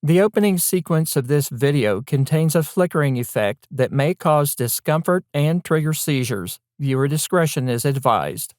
The opening sequence of this video contains a flickering effect that may cause discomfort and trigger seizures. Viewer discretion is advised.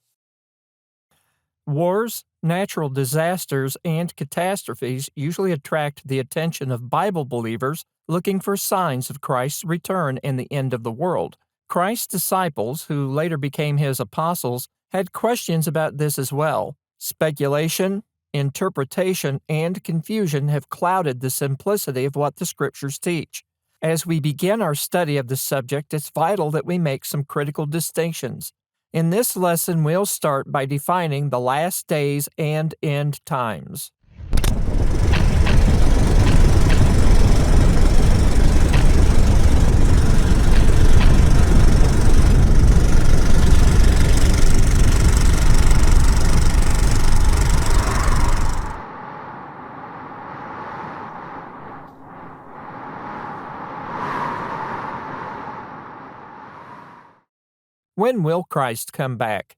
Wars, natural disasters, and catastrophes usually attract the attention of Bible believers looking for signs of Christ's return and the end of the world. Christ's disciples, who later became his apostles, had questions about this as well. Speculation, interpretation, and confusion have clouded the simplicity of what the Scriptures teach. As we begin our study of the subject, it's vital that we make some critical distinctions. In this lesson, we'll start by defining the last days and end times. When will Christ come back?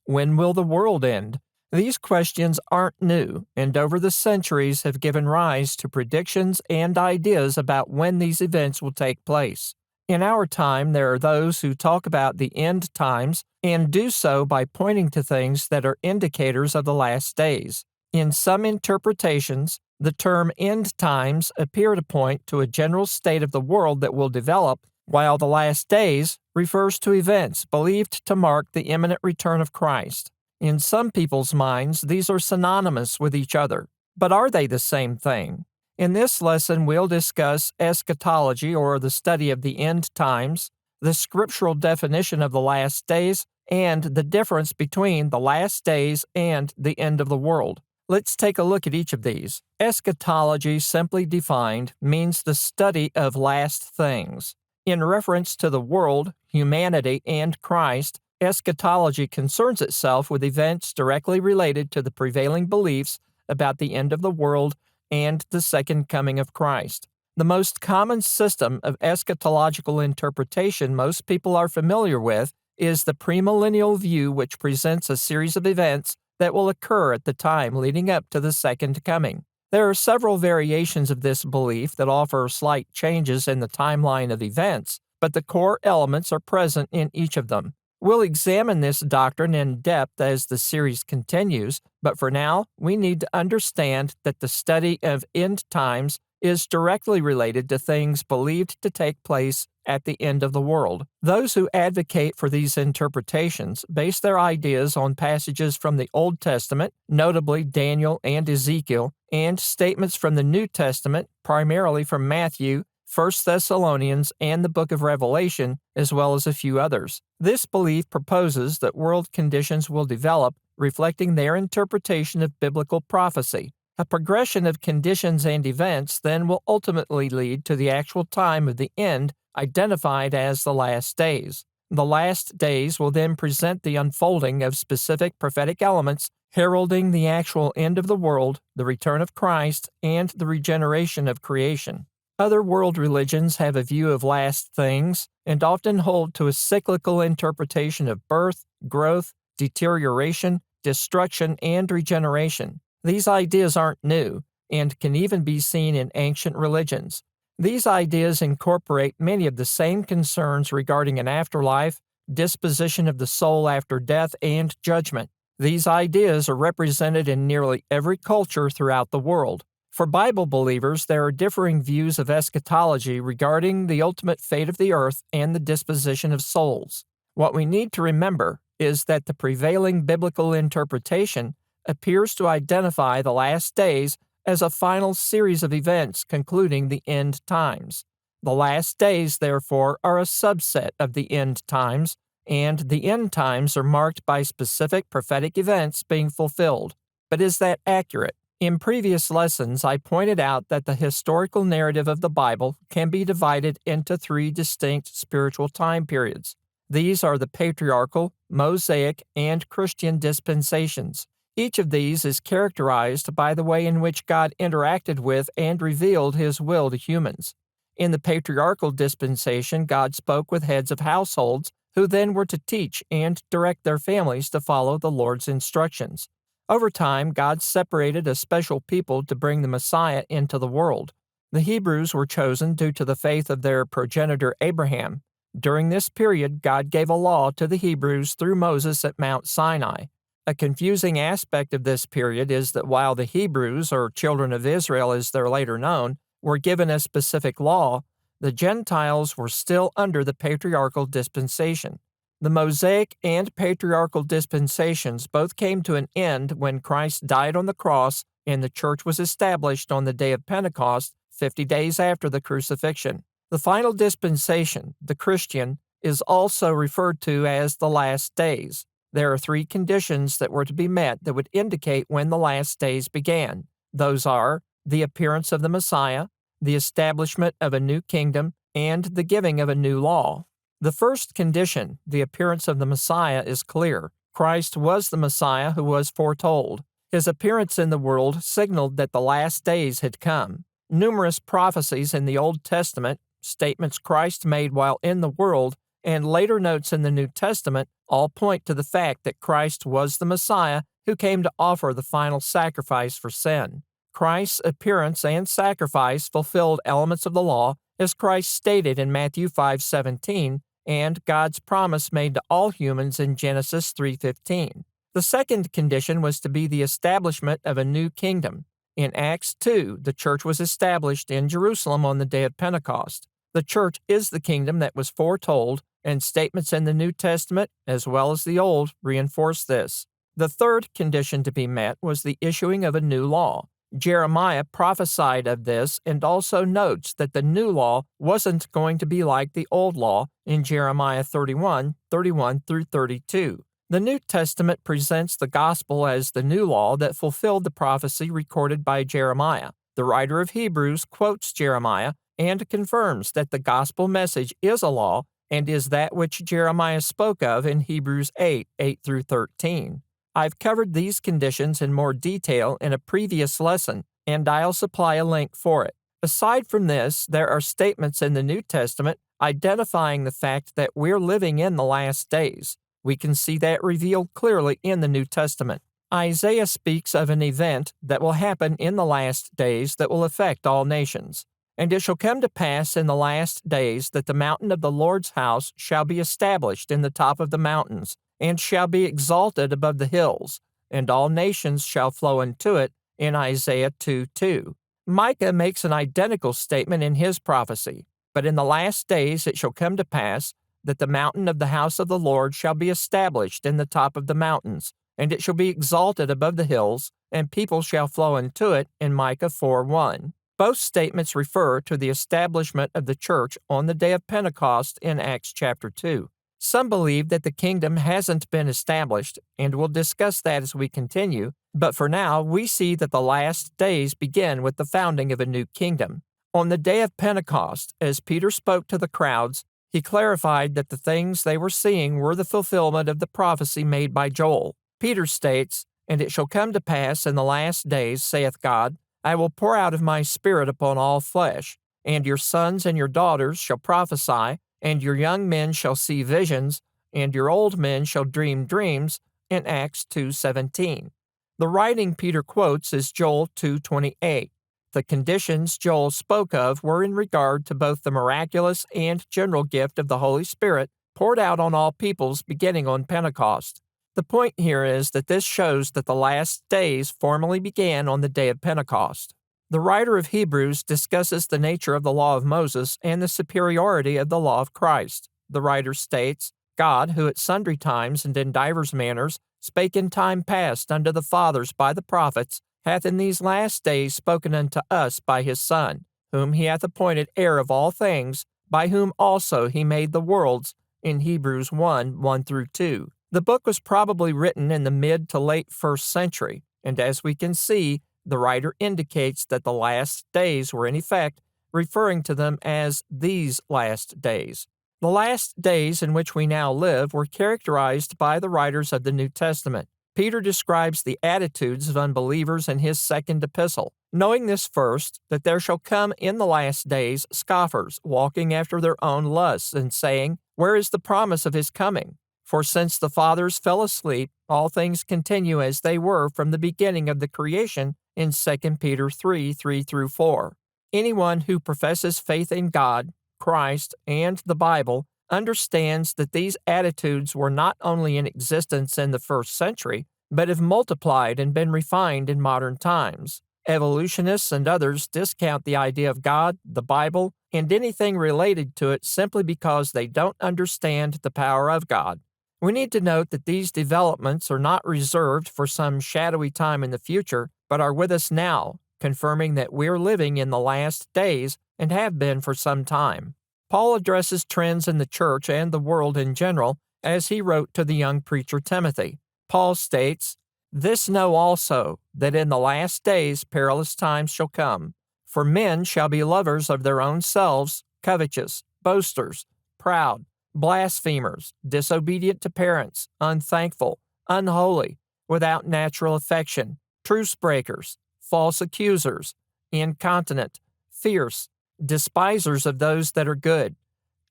When will the world end? These questions aren't new, and over the centuries have given rise to predictions and ideas about when these events will take place. In our time, there are those who talk about the end times and do so by pointing to things that are indicators of the last days. In some interpretations, the term end times appear to point to a general state of the world that will develop, while the last days refers to events believed to mark the imminent return of Christ. In some people's minds, these are synonymous with each other. But are they the same thing? In this lesson, we'll discuss eschatology, or the study of the end times, the scriptural definition of the last days, and the difference between the last days and the end of the world. Let's take a look at each of these. Eschatology, simply defined, means the study of last things. In reference to the world, humanity, and Christ, eschatology concerns itself with events directly related to the prevailing beliefs about the end of the world and the second coming of Christ. The most common system of eschatological interpretation most people are familiar with is the premillennial view, which presents a series of events that will occur at the time leading up to the second coming. There are several variations of this belief that offer slight changes in the timeline of events, but the core elements are present in each of them. We'll examine this doctrine in depth as the series continues, but for now, we need to understand that the study of end times is directly related to things believed to take place at the end of the world. Those who advocate for these interpretations base their ideas on passages from the Old Testament, notably Daniel and Ezekiel, and statements from the New Testament, primarily from Matthew, 1 Thessalonians, and the book of Revelation, as well as a few others. This belief proposes that world conditions will develop, reflecting their interpretation of biblical prophecy. A progression of conditions and events then will ultimately lead to the actual time of the end, identified as the last days. The last days will then present the unfolding of specific prophetic elements heralding the actual end of the world, the return of Christ, and the regeneration of creation. Other world religions have a view of last things and often hold to a cyclical interpretation of birth, growth, deterioration, destruction, and regeneration. These ideas aren't new and can even be seen in ancient religions. These ideas incorporate many of the same concerns regarding an afterlife, disposition of the soul after death, and judgment. These ideas are represented in nearly every culture throughout the world. For Bible believers, there are differing views of eschatology regarding the ultimate fate of the earth and the disposition of souls. What we need to remember is that the prevailing biblical interpretation appears to identify the last days as a final series of events concluding the end times. The last days, therefore, are a subset of the end times, and the end times are marked by specific prophetic events being fulfilled. But is that accurate? In previous lessons, I pointed out that the historical narrative of the Bible can be divided into three distinct spiritual time periods. These are the patriarchal, Mosaic, and Christian dispensations. Each of these is characterized by the way in which God interacted with and revealed His will to humans. In the patriarchal dispensation, God spoke with heads of households who then were to teach and direct their families to follow the Lord's instructions. Over time, God separated a special people to bring the Messiah into the world. The Hebrews were chosen due to the faith of their progenitor Abraham. During this period, God gave a law to the Hebrews through Moses at Mount Sinai. A confusing aspect of this period is that while the Hebrews, or children of Israel as they're later known, were given a specific law, the Gentiles were still under the patriarchal dispensation. The Mosaic and patriarchal dispensations both came to an end when Christ died on the cross and the church was established on the day of Pentecost, 50 days after the crucifixion. The final dispensation, the Christian, is also referred to as the last days. There are 3 conditions that were to be met that would indicate when the last days began. Those are the appearance of the Messiah, the establishment of a new kingdom, and the giving of a new law. The first condition, the appearance of the Messiah, is clear. Christ was the Messiah who was foretold. His appearance in the world signaled that the last days had come. Numerous prophecies in the Old Testament, statements Christ made while in the world, and later notes in the New Testament all point to the fact that Christ was the Messiah who came to offer the final sacrifice for sin. Christ's appearance and sacrifice fulfilled elements of the law, as Christ stated in Matthew 5:17, and God's promise made to all humans in Genesis 3:15. The second condition was to be the establishment of a new kingdom. In Acts 2, the church was established in Jerusalem on the day of Pentecost. The church is the kingdom that was foretold, and statements in the New Testament, as well as the Old, reinforce this. The third condition to be met was the issuing of a new law. Jeremiah prophesied of this and also notes that the new law wasn't going to be like the old law in Jeremiah 31 through 32. The New Testament presents the gospel as the new law that fulfilled the prophecy recorded by Jeremiah. The writer of Hebrews quotes Jeremiah and confirms that the gospel message is a law and is that which Jeremiah spoke of in Hebrews 8 through 13. I've covered these conditions in more detail in a previous lesson, and I'll supply a link for it. Aside from this, there are statements in the New Testament identifying the fact that we're living in the last days. We can see that revealed clearly in the New Testament. Isaiah speaks of an event that will happen in the last days that will affect all nations. And it shall come to pass in the last days that the mountain of the Lord's house shall be established in the top of the mountains, and shall be exalted above the hills, and all nations shall flow into it, in Isaiah 2:2. Micah makes an identical statement in his prophecy. But in the last days it shall come to pass that the mountain of the house of the Lord shall be established in the top of the mountains, and it shall be exalted above the hills, and people shall flow into it, in Micah 4:1. Both statements refer to the establishment of the church on the day of Pentecost in Acts chapter 2. Some believe that the kingdom hasn't been established, and we'll discuss that as we continue, but for now we see that the last days begin with the founding of a new kingdom. On the day of Pentecost, as Peter spoke to the crowds, he clarified that the things they were seeing were the fulfillment of the prophecy made by Joel. Peter states, "And it shall come to pass in the last days, saith God, I will pour out of my Spirit upon all flesh, and your sons and your daughters shall prophesy, and your young men shall see visions, and your old men shall dream dreams," in Acts 2:17. The writing Peter quotes is Joel 2:28. The conditions Joel spoke of were in regard to both the miraculous and general gift of the Holy Spirit poured out on all peoples beginning on Pentecost. The point here is that this shows that the last days formally began on the day of Pentecost. The writer of Hebrews discusses the nature of the law of Moses and the superiority of the law of Christ. The writer states, "God, who at sundry times and in divers manners spake in time past unto the fathers by the prophets, hath in these last days spoken unto us by his Son, whom he hath appointed heir of all things, by whom also he made the worlds," in Hebrews 1 through 2. The book was probably written in the mid to late 1st century, and as we can see, the writer indicates that the last days were in effect referring to them as these last days. The last days in which we now live were characterized by the writers of the New Testament. Peter describes the attitudes of unbelievers in his second epistle. Knowing this first, that there shall come in the last days scoffers, walking after their own lusts, and saying, Where is the promise of his coming? For since the fathers fell asleep, all things continue as they were from the beginning of the creation, in 2 Peter 3:3-4. Anyone who professes faith in God, Christ, and the Bible understands that these attitudes were not only in existence in the first century, but have multiplied and been refined in modern times. Evolutionists and others discount the idea of God, the Bible, and anything related to it simply because they don't understand the power of God. We need to note that these developments are not reserved for some shadowy time in the future, but are with us now, confirming that we're living in the last days and have been for some time. Paul addresses trends in the church and the world in general as he wrote to the young preacher Timothy. Paul states, "This know also, that in the last days perilous times shall come. For men shall be lovers of their own selves, covetous, boasters, proud, blasphemers, disobedient to parents, unthankful, unholy, without natural affection, truce breakers, false accusers, incontinent, fierce, despisers of those that are good,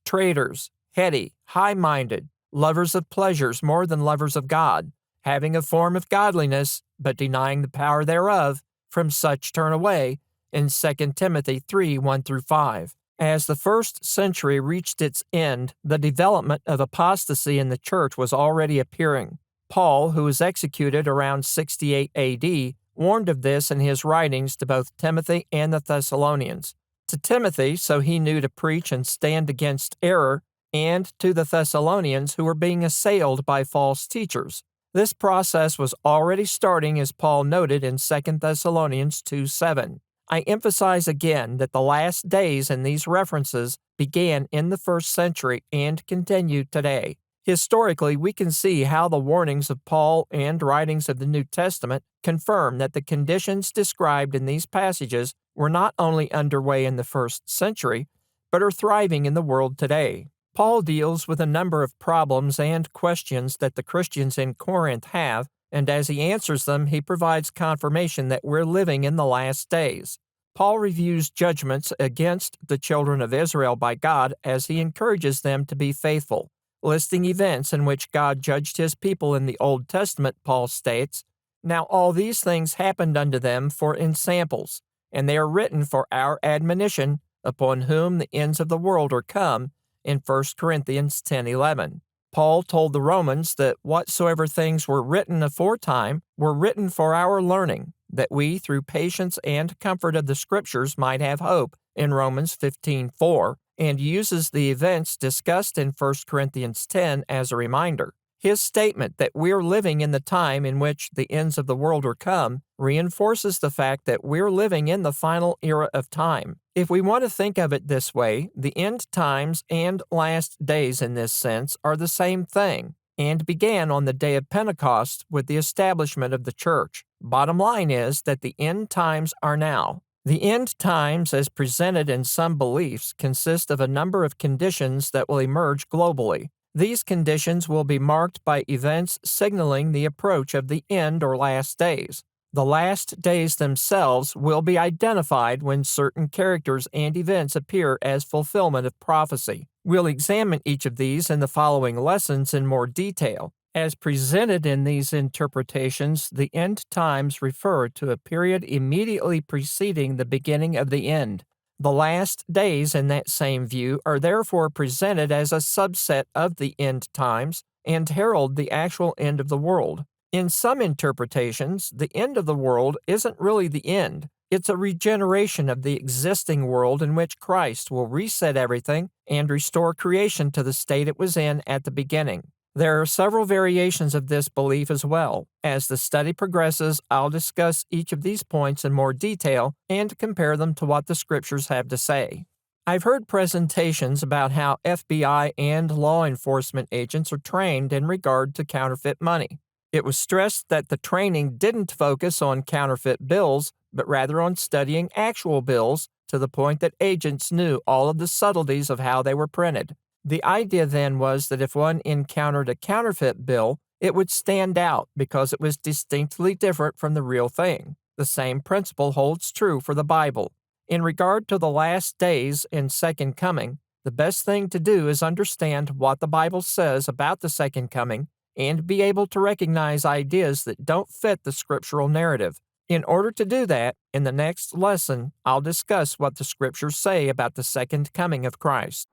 traitors, heady, high-minded, lovers of pleasures more than lovers of God, having a form of godliness, but denying the power thereof. From such turn away," in 2 Timothy 3:1-5. As the first century reached its end, the development of apostasy in the church was already appearing. Paul, who was executed around 68 AD, warned of this in his writings to both Timothy and the Thessalonians. To Timothy, so he knew to preach and stand against error, and to the Thessalonians, who were being assailed by false teachers. This process was already starting, as Paul noted in 2 Thessalonians 2:7. I emphasize again that the last days in these references began in the first century and continue today. Historically, we can see how the warnings of Paul and writings of the New Testament confirm that the conditions described in these passages were not only underway in the first century, but are thriving in the world today. Paul deals with a number of problems and questions that the Christians in Corinth have, and as he answers them, he provides confirmation that we're living in the last days. Paul reviews judgments against the children of Israel by God as he encourages them to be faithful. Listing events in which God judged his people in the Old Testament, Paul states, "Now all these things happened unto them for ensamples, and they are written for our admonition, upon whom the ends of the world are come," in 1 Corinthians 10:11. Paul told the Romans that whatsoever things were written aforetime were written for our learning, that we, through patience and comfort of the Scriptures, might have hope, in Romans 15:4, and uses the events discussed in 1 Corinthians 10 as a reminder. His statement that we're living in the time in which the ends of the world are come reinforces the fact that we're living in the final era of time. If we want to think of it this way, the end times and last days in this sense are the same thing, and began on the day of Pentecost with the establishment of the church. Bottom line is that the end times are now. The end times, as presented in some beliefs, consist of a number of conditions that will emerge globally. These conditions will be marked by events signaling the approach of the end or last days. The last days themselves will be identified when certain characters and events appear as fulfillment of prophecy. We'll examine each of these in the following lessons in more detail. As presented in these interpretations, the end times refer to a period immediately preceding the beginning of the end. The last days in that same view are therefore presented as a subset of the end times and herald the actual end of the world. In some interpretations, the end of the world isn't really the end. It's a regeneration of the existing world in which Christ will reset everything and restore creation to the state it was in at the beginning. There are several variations of this belief as well. As the study progresses, I'll discuss each of these points in more detail and compare them to what the Scriptures have to say. I've heard presentations about how FBI and law enforcement agents are trained in regard to counterfeit money. It was stressed that the training didn't focus on counterfeit bills, but rather on studying actual bills, to the point that agents knew all of the subtleties of how they were printed. The idea then was that if one encountered a counterfeit bill, it would stand out because it was distinctly different from the real thing. The same principle holds true for the Bible. In regard to the last days and second coming, the best thing to do is understand what the Bible says about the second coming and be able to recognize ideas that don't fit the scriptural narrative. In order to do that, in the next lesson, I'll discuss what the scriptures say about the second coming of Christ.